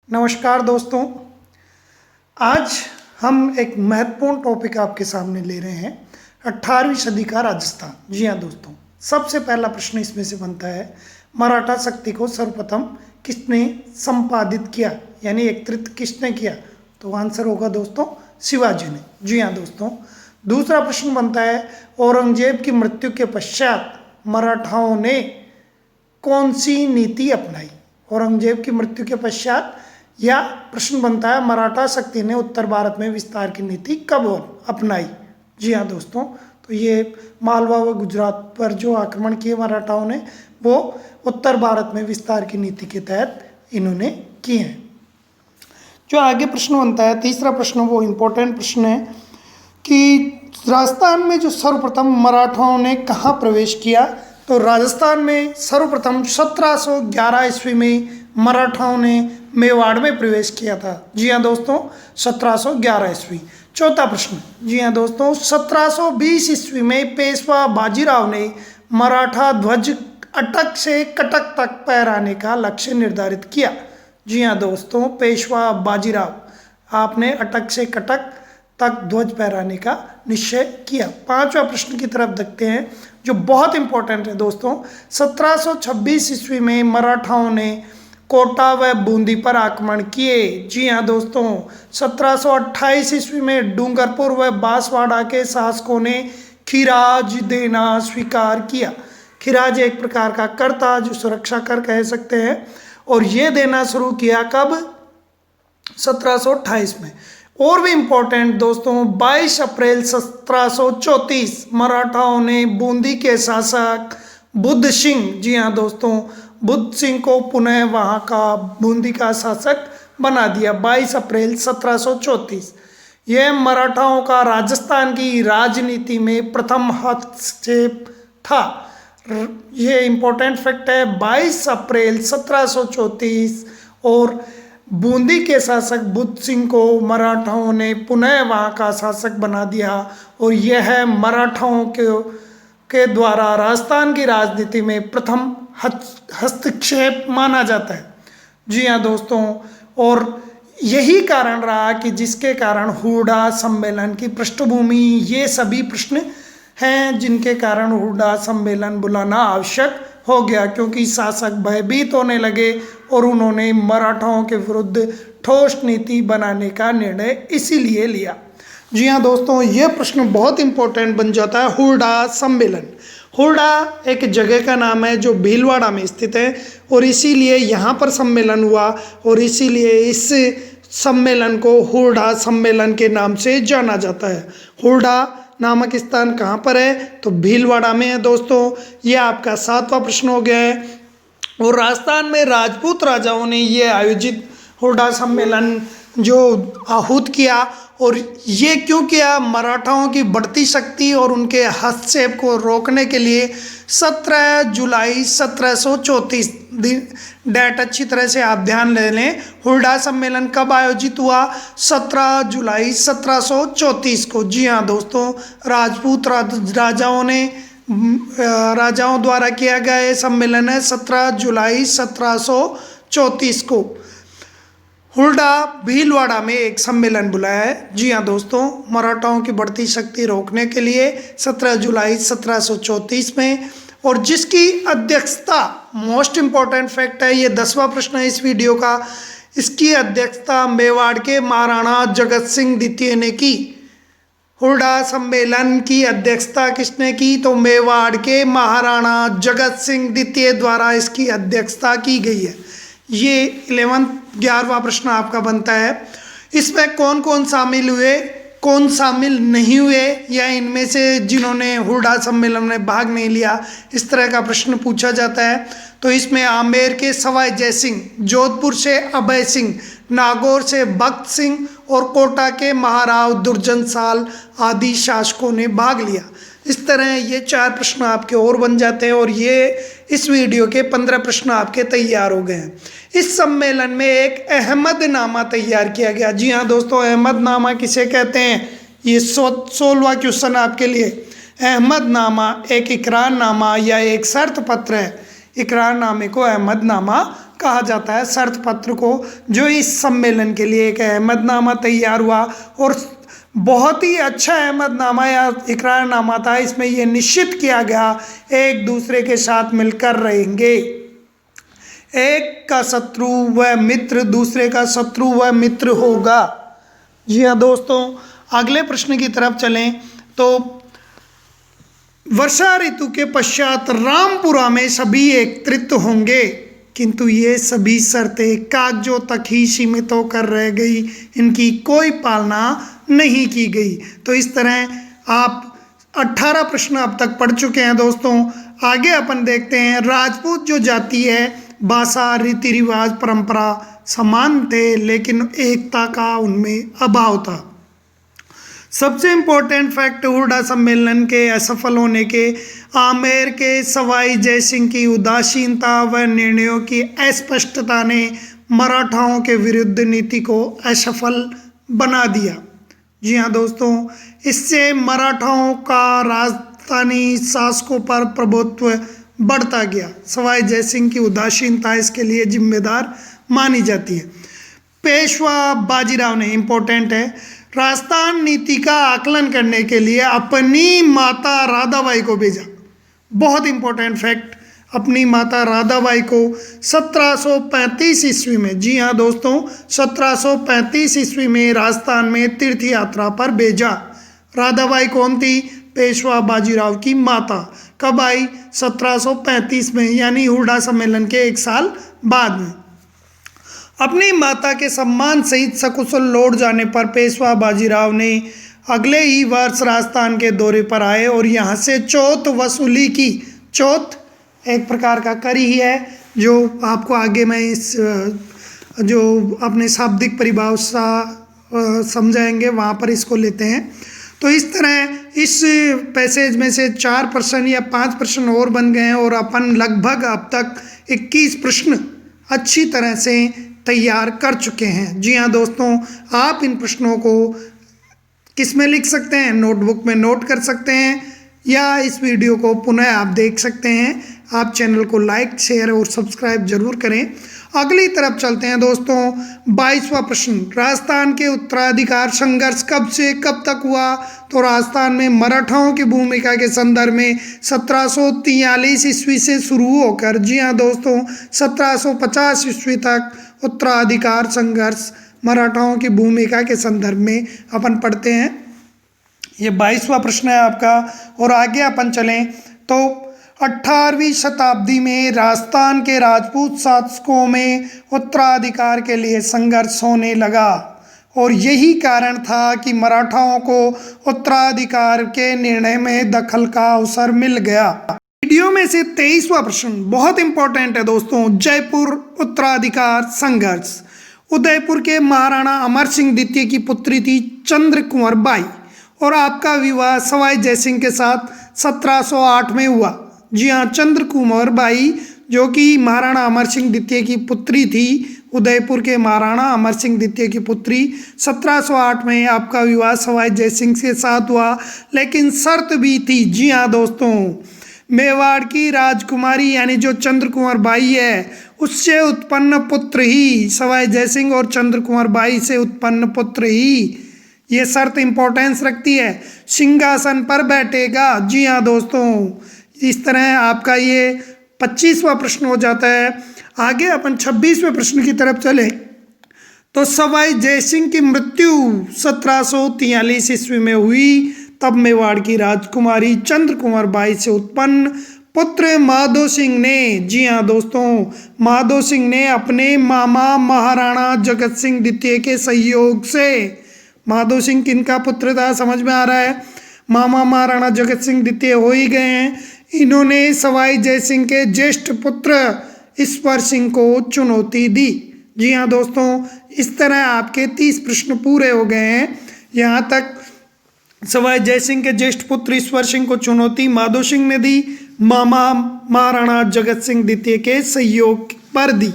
नमस्कार दोस्तों, आज हम एक महत्वपूर्ण टॉपिक आपके सामने ले रहे हैं 18वीं सदी का राजस्थान। जी हाँ दोस्तों, सबसे पहला प्रश्न इसमें से बनता है, मराठा शक्ति को सर्वप्रथम किसने संपादित किया, यानी एकत्रित किसने किया? तो आंसर होगा दोस्तों शिवाजी ने। जी हाँ दोस्तों, दूसरा प्रश्न बनता है, औरंगजेब की मृत्यु के पश्चात मराठाओं ने कौन सी नीति अपनाई? औरंगजेब की मृत्यु के पश्चात या प्रश्न बनता है, मराठा शक्ति ने उत्तर भारत में विस्तार की नीति कब अपनाई? जी हाँ दोस्तों, तो ये मालवा व गुजरात पर जो आक्रमण किए मराठाओं ने, वो उत्तर भारत में विस्तार की नीति के तहत इन्होंने किए हैं। जो आगे प्रश्न बनता है, तीसरा प्रश्न, वो इम्पोर्टेंट प्रश्न है कि राजस्थान में जो सर्वप्रथम मराठाओं ने कहाँ प्रवेश किया? तो राजस्थान में सर्वप्रथम 1711 ईस्वी में मराठाओं ने मेवाड़ में प्रवेश किया था। जी हाँ दोस्तों, 1711 ईस्वी। चौथा प्रश्न, जी हाँ दोस्तों, 1720 ईस्वी में पेशवा बाजीराव ने मराठा ध्वज अटक से कटक तक फहराने का लक्ष्य निर्धारित किया। जी हाँ दोस्तों, पेशवा बाजीराव आपने अटक से कटक तक ध्वज फहराने का निश्चय किया। पांचवा प्रश्न की तरफ देखते हैं, जो बहुत इंपॉर्टेंट है दोस्तों। 1726 ईस्वी में मराठाओं ने कोटा व बूंदी पर आक्रमण किए। जी हाँ दोस्तों, 1728 ईस्वी में डूंगरपुर व बांसवाड़ा के शासकों ने खिराज देना स्वीकार किया। खिराज एक प्रकार का कर था, जो सुरक्षा कर कह सकते हैं, और ये देना शुरू किया कब? 1728 में। और भी इम्पोर्टेंट दोस्तों, 22 अप्रैल 1734 मराठाओं ने बूंदी के शासक बुद्ध सिंह, जी हाँ दोस्तों, बुद्ध सिंह को पुनः वहाँ का बूंदी का शासक बना दिया। 22 अप्रैल 1734। यह मराठाओं का राजस्थान की राजनीति में प्रथम हस्तक्षेप था। ये इम्पोर्टेंट फैक्ट है, 22 अप्रैल 1734 और बूंदी के शासक बुद्ध सिंह को मराठाओं ने पुनः वहाँ का शासक बना दिया, और यह मराठाओं के द्वारा राजस्थान की राजनीति में प्रथम हस्तक्षेप माना जाता है। जी हाँ दोस्तों, और यही कारण रहा कि जिसके कारण हुडा सम्मेलन की पृष्ठभूमि, ये सभी प्रश्न हैं जिनके कारण हुडा सम्मेलन बुलाना आवश्यक हो गया, क्योंकि शासक भयभीत होने लगे और उन्होंने मराठाओं के विरुद्ध ठोस नीति बनाने का निर्णय इसीलिए लिया। जी हाँ दोस्तों, ये प्रश्न बहुत इंपॉर्टेंट बन जाता है। हुडा सम्मेलन, हुडा एक जगह का नाम है जो भीलवाड़ा में स्थित है, और इसीलिए यहाँ पर सम्मेलन हुआ, और इसीलिए इस सम्मेलन को हुडा सम्मेलन के नाम से जाना जाता है। हुडा नामक स्थान कहाँ पर है? तो भीलवाड़ा में है दोस्तों। ये आपका 7वां प्रश्न हो गया है। और राजस्थान में राजपूत राजाओं ने ये आयोजित हुडा सम्मेलन जो आहूत किया, और ये क्यों किया? मराठाओं की बढ़ती शक्ति और उनके हस्तक्षेप को रोकने के लिए। 17 जुलाई 1734 डेट अच्छी तरह से आप ध्यान ले लें। हुडा सम्मेलन कब आयोजित हुआ? 17 जुलाई 1734 को। जी हाँ दोस्तों, राजपूत राजाओं द्वारा किया गया ये सम्मेलन है 17 जुलाई 1734 को। हुडा भीलवाड़ा में एक सम्मेलन बुलाया है। जी हाँ दोस्तों, मराठाओं की बढ़ती शक्ति रोकने के लिए 17 जुलाई 1734 में, और जिसकी अध्यक्षता, मोस्ट इम्पॉर्टेंट फैक्ट है, ये 10वां प्रश्न है इस वीडियो का, इसकी अध्यक्षता मेवाड़ के महाराणा जगत सिंह द्वितीय ने की। हुडा सम्मेलन की अध्यक्षता किसने की? तो मेवाड़ के महाराणा जगत सिंह द्वितीय द्वारा इसकी अध्यक्षता की गई है। ये 11वां प्रश्न आपका बनता है। इसमें कौन कौन शामिल हुए, कौन शामिल नहीं हुए, या इनमें से जिन्होंने हुडा सम्मेलन में भाग नहीं लिया, इस तरह का प्रश्न पूछा जाता है। तो इसमें आमेर के सवाई जय सिंह, जोधपुर से अभय सिंह, नागौर से भक्त सिंह और कोटा के महाराव दुर्जन साल आदि शासकों ने भाग लिया। इस तरह ये 4 प्रश्न आपके और बन जाते हैं, और ये इस वीडियो के 15 प्रश्न आपके तैयार हो गए हैं। इस सम्मेलन में एक अहमदनामा तैयार किया गया। जी हाँ दोस्तों, अहमदनामा किसे कहते हैं? ये 16वां क्वेश्चन आपके लिए। अहमदनामा एक इकरारनामा या एक शर्त पत्र है। इकरारनामे को अहमदनामा कहा जाता है शर्त पत्र को, जो इस सम्मेलन के लिए एक अहमदनामा तैयार हुआ और बहुत ही अच्छा अहमदनामा या इकरारनामा था। इसमें यह निश्चित किया गया एक दूसरे के साथ मिलकर रहेंगे, एक का शत्रु व मित्र दूसरे का शत्रु व मित्र होगा। जी हाँ दोस्तों, अगले प्रश्न की तरफ चलें तो वर्षा ऋतु के पश्चात रामपुरा में सभी एकत्रित होंगे, किंतु ये सभी शर्तें कागजों तक ही सीमित होकर रह गई, इनकी कोई पालना नहीं की गई। तो इस तरह आप 18 प्रश्न अब तक पढ़ चुके हैं दोस्तों। आगे अपन देखते हैं, राजपूत जो जाति है, भाषा, रीति रिवाज, परंपरा समान थे, लेकिन एकता का उनमें अभाव था। सबसे इम्पोर्टेंट फैक्ट, हुरडा सम्मेलन के असफल होने के आमेर के सवाई जयसिंह की उदासीनता व निर्णयों की अस्पष्टता ने मराठाओं के विरुद्ध नीति को असफल बना दिया। जी हाँ दोस्तों, इससे मराठाओं का राजस्थानी शासकों पर प्रभुत्व बढ़ता गया। सवाई जयसिंह की उदासीनता इसके लिए जिम्मेदार मानी जाती है। पेशवा बाजीराव ने, इम्पोर्टेंट है, राजस्थान नीति का आकलन करने के लिए अपनी माता राधाबाई को भेजा। बहुत इंपॉर्टेंट फैक्ट, अपनी माता राधाबाई को 1735 ईस्वी में, जी हाँ दोस्तों, 1735 ईस्वी में राजस्थान में तीर्थ यात्रा पर भेजा। राधाबाई कौन थी? पेशवा बाजीराव की माता। कब आई? 1735 में, यानी हुरडा सम्मेलन के एक साल बाद में। अपनी माता के सम्मान सहित सकुशल लौट जाने पर पेशवा बाजीराव ने अगले ही वर्ष राजस्थान के दौरे पर आए और यहाँ से चौथ वसूली की। चौथ एक प्रकार का कर ही है, जो आपको आगे मैं इस जो अपने शाब्दिक परिभाषा समझाएंगे वहाँ पर इसको लेते हैं। तो इस तरह इस पैसेज में से 4% या 5% और बन गए हैं और अपन लगभग अब तक 21 प्रश्न अच्छी तरह से तैयार कर चुके हैं। जी हाँ दोस्तों, आप इन प्रश्नों को किस में लिख सकते हैं? नोटबुक में नोट कर सकते हैं, या इस वीडियो को पुनः आप देख सकते हैं। आप चैनल को लाइक, शेयर और सब्सक्राइब जरूर करें। अगली तरफ चलते हैं दोस्तों। 22वां प्रश्न, राजस्थान के उत्तराधिकार संघर्ष कब से कब तक हुआ? तो राजस्थान में मराठाओं की भूमिका के संदर्भ में 1743 ईस्वी से शुरू होकर, जी हाँ दोस्तों, 1750 ईस्वी तक उत्तराधिकार संघर्ष मराठाओं की भूमिका के संदर्भ में अपन पढ़ते हैं। ये 22वां प्रश्न है आपका। और आगे अपन चलें तो 18वीं शताब्दी में राजस्थान के राजपूत शासकों में उत्तराधिकार के लिए संघर्ष होने लगा और यही कारण था कि मराठाओं को उत्तराधिकार के निर्णय में दखल का अवसर मिल गया। वीडियो में से 23वां प्रश्न बहुत इंपॉर्टेंट है दोस्तों। जयपुर उत्तराधिकार संघर्ष। उदयपुर के महाराणा अमर सिंह द्वितीय की पुत्री थी चंद्र कुंवर बाई और आपका विवाह सवाई जयसिंह के साथ 1708 में हुआ। जी हाँ, चंद्र कुंवर बाई जो कि महाराणा अमर सिंह द्वितीय की पुत्री थी, उदयपुर के महाराणा अमर सिंह द्वितीय की पुत्री, 1708 में आपका विवाह सवाई जयसिंह के साथ हुआ। लेकिन शर्त भी थी। जी हाँ दोस्तों, मेवाड़ की राजकुमारी यानी जो चंद्र कुंवर बाई है, उससे उत्पन्न पुत्र ही, सवाई जयसिंह और चंद्र कुंवर बाई से उत्पन्न पुत्र ही, ये शर्त इंपॉर्टेंस रखती है, सिंहासन पर बैठेगा। जी हाँ दोस्तों, इस तरह आपका ये 25वां प्रश्न हो जाता है। आगे अपन 26वें प्रश्न की तरफ चले तो सवाई जयसिंह की मृत्यु 1743 ईस्वी में हुई। तब मेवाड़ की राजकुमारी चंद्र कुंवर बाई से उत्पन्न पुत्र माधो सिंह ने, जी हाँ दोस्तों, माधो सिंह ने अपने मामा महाराणा जगत सिंह द्वितीय के सहयोग से, माधो सिंह किनका पुत्र था समझ में आ रहा है? मामा महाराणा जगत सिंह द्वितीय हो ही गए हैं। इन्होंने सवाई जयसिंह के ज्येष्ठ पुत्र ईश्वर सिंह को चुनौती दी। जी हाँ दोस्तों, इस तरह आपके 30 प्रश्न पूरे हो गए हैं। यहाँ तक सवाई जयसिंह के ज्येष्ठ पुत्र ईश्वर सिंह को चुनौती माधो सिंह ने दी, मामा महाराणा जगत सिंह द्वितीय के सहयोग पर दी।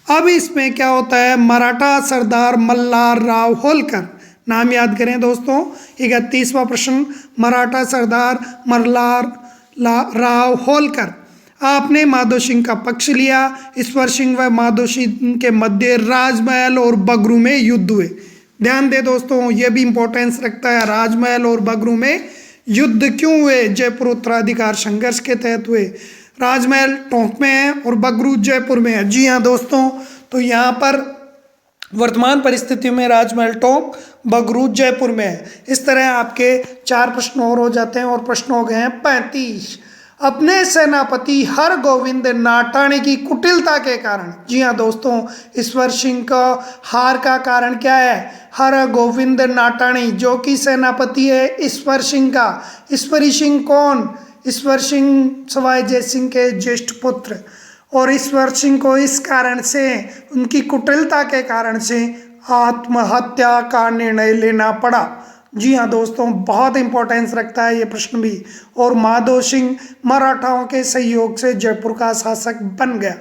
अब इसमें क्या होता है? मराठा सरदार मल्हार राव होलकर, नाम याद करें दोस्तों। 31वां प्रश्न, मराठा सरदार मल्हार राव होलकर आपने माधो सिंह का पक्ष लिया। ईश्वर सिंह व माधो सिंह के मध्य राजमहल और बगरू में युद्ध हुए। ध्यान दे दोस्तों, ये भी इंपॉर्टेंस रखता है, राजमहल और बगरू में युद्ध क्यों हुए? जयपुर उत्तराधिकार संघर्ष के तहत हुए। राजमहल टोंक में है और बगरू जयपुर में है। जी हाँ दोस्तों, तो यहाँ पर वर्तमान परिस्थिति में राजमहल टोंक, बगरू जयपुर में है। इस तरह आपके 4 प्रश्न और हो जाते हैं और प्रश्न हो गए हैं 35। अपने सेनापति हर गोविंद नाटाणी की कुटिलता के कारण, जी हाँ दोस्तों, ईश्वर सिंह का हार का कारण क्या है? हर गोविंद नाटाणी, जो कि सेनापति है ईश्वर सिंह का। ईश्वरी सिंह कौन? ईश्वर सिंह सवाई जय सिंह के ज्येष्ठ पुत्र। और ईश्वर सिंह को इस कारण से, उनकी कुटिलता के कारण से आत्महत्या का निर्णय लेना पड़ा। जी हाँ दोस्तों, बहुत इंपॉर्टेंस रखता है ये प्रश्न भी। और माधो सिंह मराठाओं के सहयोग से जयपुर का शासक बन गया।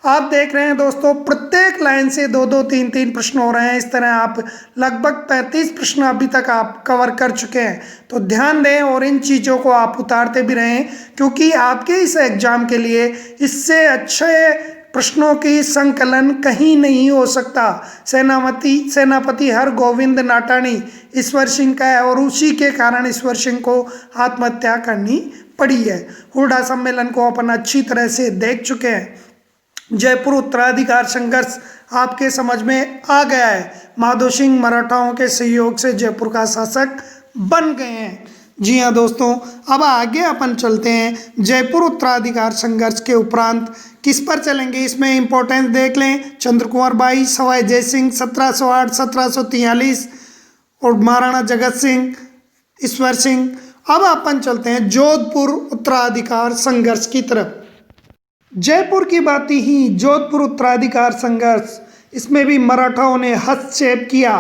आप देख रहे हैं दोस्तों, प्रत्येक लाइन से 2-2, 3-3 प्रश्न हो रहे हैं। इस तरह आप लगभग 35 प्रश्न अभी तक आप कवर कर चुके हैं। तो ध्यान दें और इन चीज़ों को आप उतारते भी रहें, क्योंकि आपके इस एग्जाम के लिए इससे अच्छे प्रश्नों की संकलन कहीं नहीं हो सकता। सेनापति हर गोविंद नाटाणी ईश्वर सिंह का है और उसी के कारण ईश्वर सिंह को आत्महत्या करनी पड़ी है। हुड्डा सम्मेलन को अपन अच्छी तरह से देख चुके हैं। जयपुर उत्तराधिकार संघर्ष आपके समझ में आ गया है। माधो सिंह मराठाओं के सहयोग से जयपुर का शासक बन गए हैं। जी हाँ दोस्तों, अब आगे अपन चलते हैं। जयपुर उत्तराधिकार संघर्ष के उपरांत किस पर चलेंगे, इसमें इंपॉर्टेंस देख लें। चंद्र कुंवर बाई, सवाई जय सिंह 1708, 1743 और महाराणा जगत सिंह, ईश्वर सिंह। अब अपन चलते हैं जोधपुर उत्तराधिकार संघर्ष की तरफ। जयपुर की बात ही जोधपुर उत्तराधिकार संघर्ष, इसमें भी मराठाओं ने हस्तक्षेप किया।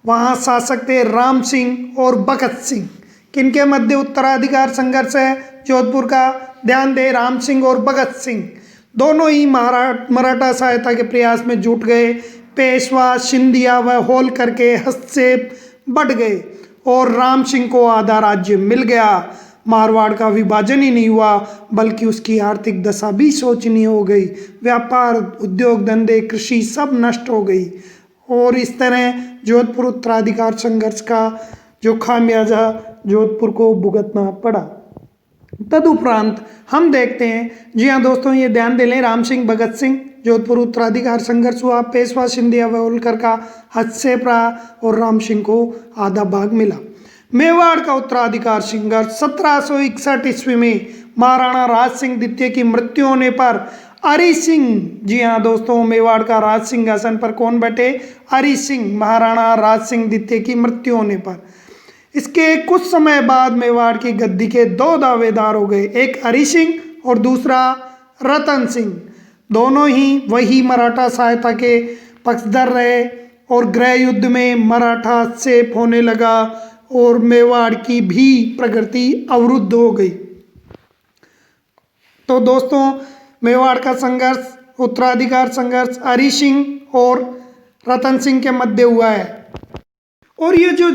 वहाँ शासक थे राम सिंह और भगत सिंह। किनके मध्य उत्तराधिकार संघर्ष है जोधपुर का? ध्यान दे, राम सिंह और भगत सिंह दोनों ही मराठा सहायता के प्रयास में जुट गए। पेशवा, सिंधिया व होलकर के हस्तक्षेप बढ़ गए और राम सिंह को आधा राज्य मिल गया। मारवाड़ का विभाजन ही नहीं हुआ, बल्कि उसकी आर्थिक दशा भी शोचनीय हो गई। व्यापार, उद्योग धंधे, कृषि सब नष्ट हो गई। और इस तरह जोधपुर उत्तराधिकार संघर्ष का जो खामियाजा जोधपुर को भुगतना पड़ा। तदुपरांत हम देखते हैं, जी हाँ दोस्तों, ये ध्यान दे लें, राम सिंह, भगत सिंह, जोधपुर उत्तराधिकार संघर्ष हुआ। पेशवा, सिंधिया व होलकर का हस्तक्षेप रहा और राम सिंह को आधा भाग मिला। मेवाड़ का उत्तराधिकार संघर्ष 1761 ईस्वी में महाराणा राज सिंह द्वितीय की मृत्यु होने पर हरि सिंह, जी हाँ दोस्तों, मेवाड़ का राज सिंहासन पर कौन बैठे? हरि सिंह, महाराणा राज सिंह द्वितीय की मृत्यु होने पर। इसके कुछ समय बाद मेवाड़ की गद्दी के 2 दावेदार हो गए, एक हरि सिंह और दूसरा रतन सिंह। दोनों ही वही मराठा सहायता के पक्षधर रहे और गृह युद्ध में मराठा हस्तक्षेप होने लगा और मेवाड़ की भी प्रगति अवरुद्ध हो गई। तो दोस्तों, मेवाड़ का संघर्ष, उत्तराधिकार संघर्ष हरि सिंह और रतन सिंह के मध्य हुआ है। और ये जो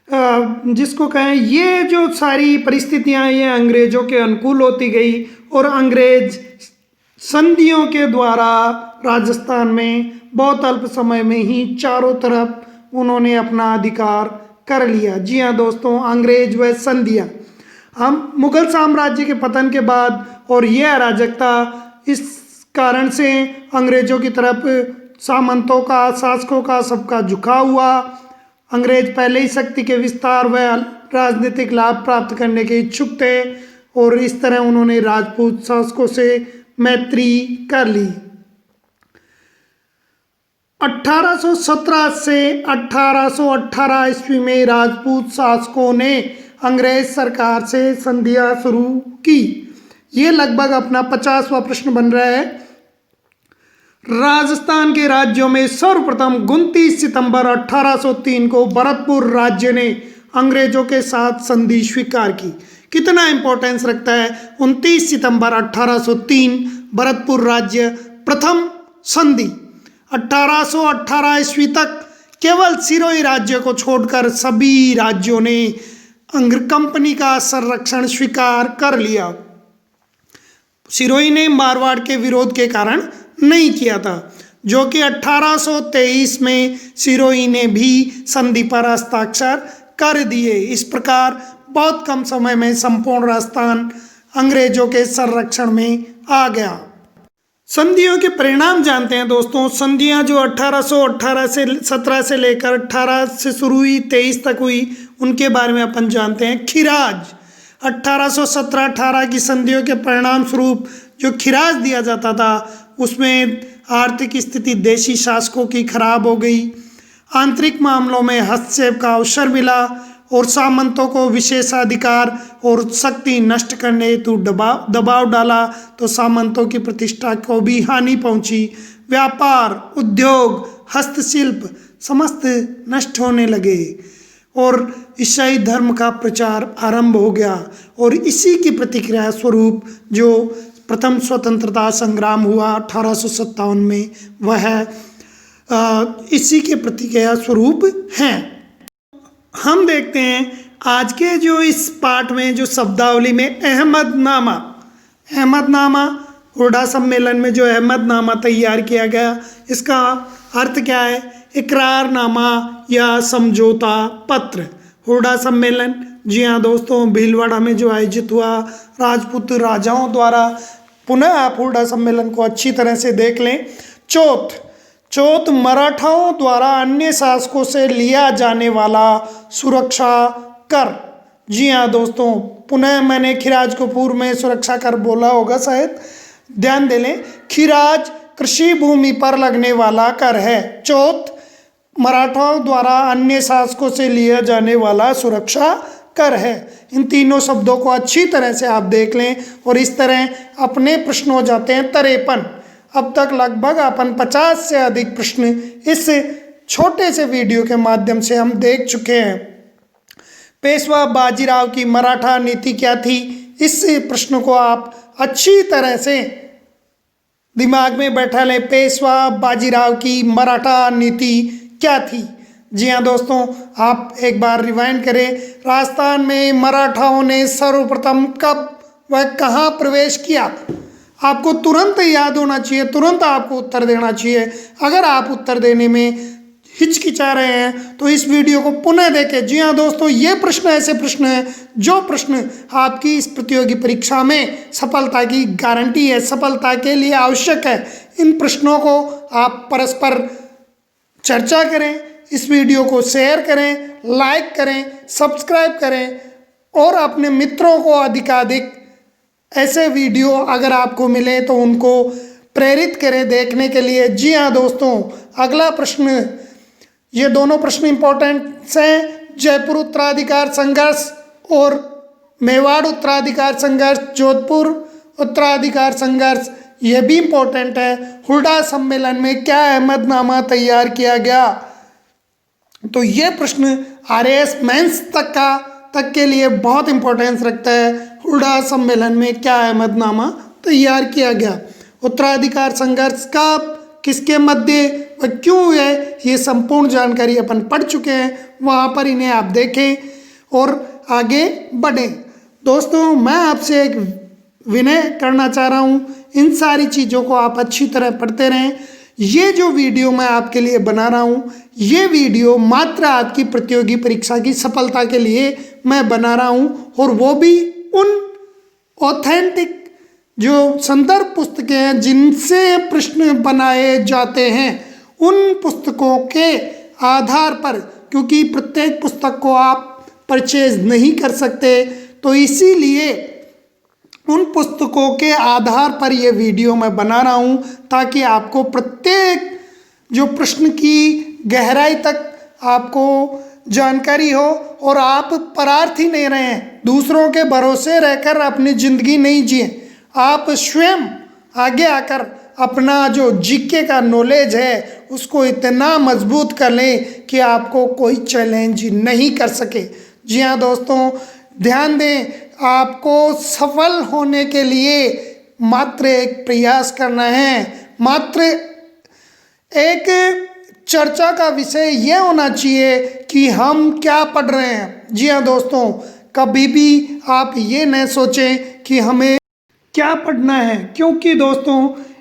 जिसको कहें, ये जो सारी परिस्थितियां ये अंग्रेजों के अनुकूल होती गई और अंग्रेज संधियों के द्वारा राजस्थान में बहुत अल्प समय में ही चारों तरफ उन्होंने अपना अधिकार कर लिया। जी हाँ दोस्तों, अंग्रेज व संधियाँ। हम मुगल साम्राज्य के पतन के बाद और यह अराजकता, इस कारण से अंग्रेजों की तरफ सामंतों का, शासकों का सबका झुकाव हुआ। अंग्रेज पहले ही शक्ति के विस्तार व राजनीतिक लाभ प्राप्त करने के इच्छुक थे और इस तरह उन्होंने राजपूत शासकों से मैत्री कर ली। 1817 से 1818 ईस्वी में राजपूत शासकों ने अंग्रेज सरकार से संधियां शुरू की। ये लगभग अपना 50वां प्रश्न बन रहा है। राजस्थान के राज्यों में सर्वप्रथम 29 सितंबर 1803 को भरतपुर राज्य ने अंग्रेजों के साथ संधि स्वीकार की। कितना इंपॉर्टेंस रखता है? 29 सितंबर 1803 भरतपुर राज्य प्रथम संधि। 1818 ईस्वी तक केवल सिरोही राज्य को छोड़कर सभी राज्यों ने कंपनी का संरक्षण स्वीकार कर लिया। सिरोही ने मारवाड़ के विरोध के कारण नहीं किया था, जो कि 1823 में सिरोही ने भी संधि पर हस्ताक्षर कर दिए। इस प्रकार बहुत कम समय में संपूर्ण राजस्थान अंग्रेजों के संरक्षण में आ गया। संधियों के परिणाम जानते हैं दोस्तों। संधियां जो 1817 से लेकर 18 से शुरू हुई 23 तक हुई, उनके बारे में अपन जानते हैं। खिराज 1817-18 की संधियों के परिणाम स्वरूप जो खिराज दिया जाता था, उसमें आर्थिक स्थिति देशी शासकों की खराब हो गई, आंतरिक मामलों में हस्तक्षेप का अवसर मिला और सामंतों को विशेषाधिकार और शक्ति नष्ट करने हेतु दबाव डाला, तो सामंतों की प्रतिष्ठा को भी हानि पहुंची। व्यापार, उद्योग, हस्तशिल्प समस्त नष्ट होने लगे और ईसाई धर्म का प्रचार आरंभ हो गया। और इसी की प्रतिक्रिया स्वरूप जो प्रथम स्वतंत्रता संग्राम हुआ 1857 में, वह इसी के प्रतिक्रिया स्वरूप हैं। हम देखते हैं आज के जो इस पाठ में जो शब्दावली में अहमदनामा हुर्डा सम्मेलन में जो अहमदनामा तैयार किया गया, इसका अर्थ क्या है? इकरारनामा या समझौता पत्र। हुर्डा सम्मेलन, जी हाँ दोस्तों, भीलवाड़ा में जो आयोजित हुआ राजपूत राजाओं द्वारा। पुनः आप हुर्डा सम्मेलन को अच्छी तरह से देख लें। चौथ मराठाओं द्वारा अन्य शासकों से लिया जाने वाला सुरक्षा कर। जी हाँ दोस्तों, पुनः मैंने खिराज को पूर्व में सुरक्षा कर बोला होगा शायद, ध्यान दे लें। खिराज कृषि भूमि पर लगने वाला कर है। चौथ मराठाओं द्वारा अन्य शासकों से लिया जाने वाला सुरक्षा कर है। इन तीनों शब्दों को अच्छी तरह से आप देख लें और इस तरह अपने प्रश्न हो जाते हैं 53। अब तक लगभग अपन 50 से अधिक प्रश्न इस छोटे से वीडियो के माध्यम से हम देख चुके हैं। पेशवा बाजीराव की मराठा नीति क्या थी? इस प्रश्न को आप अच्छी तरह से दिमाग में बैठा लें। पेशवा बाजीराव की मराठा नीति क्या थी? जी हाँ दोस्तों, आप एक बार रिवाइंड करें। राजस्थान में मराठाओं ने सर्वप्रथम कब व कहाँ प्रवेश किया? आपको तुरंत याद होना चाहिए, तुरंत आपको उत्तर देना चाहिए। अगर आप उत्तर देने में हिचकिचा रहे हैं तो इस वीडियो को पुनः देखें। जी हाँ दोस्तों, ये प्रश्न ऐसे प्रश्न हैं जो प्रश्न आपकी इस प्रतियोगी परीक्षा में सफलता की गारंटी है, सफलता के लिए आवश्यक है। इन प्रश्नों को आप परस्पर चर्चा करें, इस वीडियो को शेयर करें, लाइक करें, सब्सक्राइब करें और अपने मित्रों को अधिकाधिक ऐसे वीडियो अगर आपको मिले तो उनको प्रेरित करें देखने के लिए। जी हाँ दोस्तों, अगला प्रश्न, ये दोनों प्रश्न इंपॉर्टेंट हैं। जयपुर उत्तराधिकार संघर्ष और मेवाड़ उत्तराधिकार संघर्ष, जोधपुर उत्तराधिकार संघर्ष, ये भी इंपॉर्टेंट है। हुर्डा सम्मेलन में क्या अहमदनामा तैयार किया गया? तो ये प्रश्न RAS मेंस तक के लिए बहुत इंपॉर्टेंस रखता है। हुर्डा सम्मेलन में क्या अहमदनामा तैयार किया गया? उत्तराधिकार संघर्ष कब, किसके मध्य व क्यों है, ये संपूर्ण जानकारी अपन पढ़ चुके हैं। वहाँ पर इन्हें आप देखें और आगे बढ़ें। दोस्तों, मैं आपसे एक विनय करना चाह रहा हूँ, इन सारी चीज़ों को आप अच्छी तरह पढ़ते रहें। ये जो वीडियो मैं आपके लिए बना रहा हूँ, ये वीडियो मात्र आपकी प्रतियोगी परीक्षा की सफलता के लिए मैं बना रहा हूँ, और वो भी उन ऑथेंटिक जो संदर्भ पुस्तकें हैं जिनसे प्रश्न बनाए जाते हैं, उन पुस्तकों के आधार पर, क्योंकि प्रत्येक पुस्तक को आप परचेज नहीं कर सकते, तो इसीलिए उन पुस्तकों के आधार पर ये वीडियो मैं बना रहा हूँ, ताकि आपको प्रत्येक जो प्रश्न की गहराई तक आपको जानकारी हो और आप परार्थी नहीं रहें, दूसरों के भरोसे रहकर अपनी ज़िंदगी नहीं जिए। आप स्वयं आगे आकर अपना जो जीके का नॉलेज है उसको इतना मजबूत कर लें कि आपको कोई चैलेंज नहीं कर सके। जी हाँ दोस्तों, ध्यान दें, आपको सफल होने के लिए मात्र एक प्रयास करना है, मात्र एक चर्चा का विषय यह होना चाहिए कि हम क्या पढ़ रहे हैं। जी हाँ दोस्तों, कभी भी आप ये न सोचें कि हमें क्या पढ़ना है, क्योंकि दोस्तों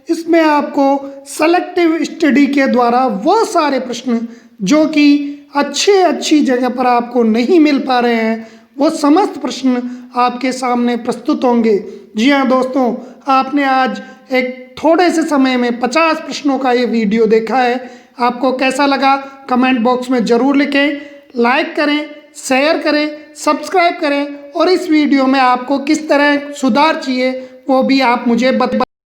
इसमें आपको सेलेक्टिव स्टडी के द्वारा वो सारे प्रश्न जो कि अच्छी जगह पर आपको नहीं मिल पा रहे हैं, वो समस्त प्रश्न आपके सामने प्रस्तुत होंगे। जी हाँ दोस्तों, आपने आज एक थोड़े से समय में 50 प्रश्नों का ये वीडियो देखा है। आपको कैसा लगा कमेंट बॉक्स में ज़रूर लिखें, लाइक करें, शेयर करें, सब्सक्राइब करें और इस वीडियो में आपको किस तरह सुधार चाहिए वो भी आप मुझे